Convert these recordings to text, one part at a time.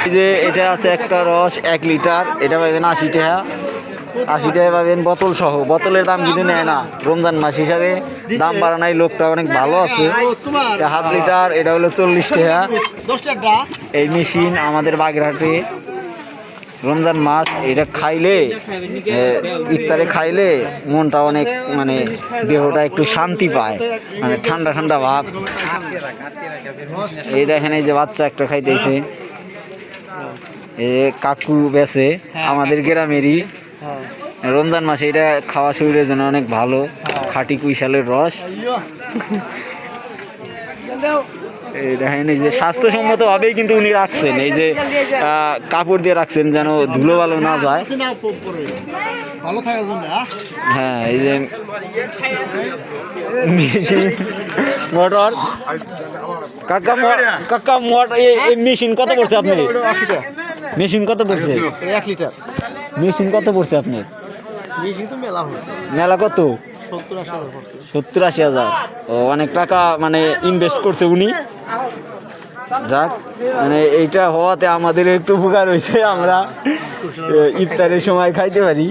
এই যে এটা আছে একটা রস 1 লিটার, এটা পাবেন 80 টাকা। 80 টাকা পাবেন বোতল সহ। বোতলের দাম কিন্তু নেয় না, রমজান মাস হিসাবে দাম বাড়া নাই, লোকটা অনেক ভালো আছে। এটা 1/2 লিটার, এটা হলো 40 টাকা। এই মেশিন আমাদের বাগেরহাটে রমজান মাস এটা খাইলে, ইফতারে খাইলে মনটা অনেক মানে দেহটা একটু শান্তি পায়, মানে ঠান্ডা ঠান্ডা ভাব। এই দেখেন এই যে বাচ্চা একটা খাইতেছে, কাকু বেছে আমাদের গ্রামেরই। রমজান মাসে এটা খাওয়া শরীরের জন্য অনেক ভালো, খাঁটি কুইশালের রস। এই দেখেন এই যে স্বাস্থ্যসম্মত ভাবেই কিন্তু উনি রাখছেন, এই যে কাপড় দিয়ে রাখছেন যেন ধুলো ভালো না যায়। হ্যাঁ, এই যে মোটর কাকা এই মেশিন কত পড়ছে আপনি? মেশিন কত পড়ছে? 1 লিটার মেশিন কত পড়ছে আপনি? মেশিন তো মেলা হচ্ছে। মেলা কত? 70-80 হাজার। ও, অনেক টাকা মানে ইনভেস্ট করছে উনি। যাক, মানে এইটা হওয়াতে আমাদের একটু উপকার হয়েছে, আমরা ইফতারের সময় খাইতে পারি।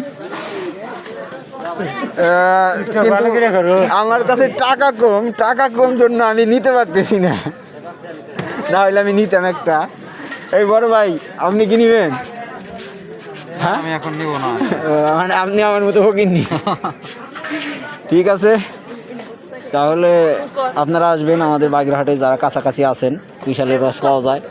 আমার কাছে টাকা কম জন্য আমি নিতে পারতেছি না, না হলে আমি নিতাম একটা। এই বড় ভাই, আপনি কি নিবেন? হ্যাঁ, আমি এখন নিব না। মানে আপনি আমার মতো ভোগেননি। ঠিক আছে, তাহলে আপনারা আসবেন আমাদের বাগেরহাটে, যারা কাছাকাছি আছেন, কুইশালের রস পাওয়া যায়।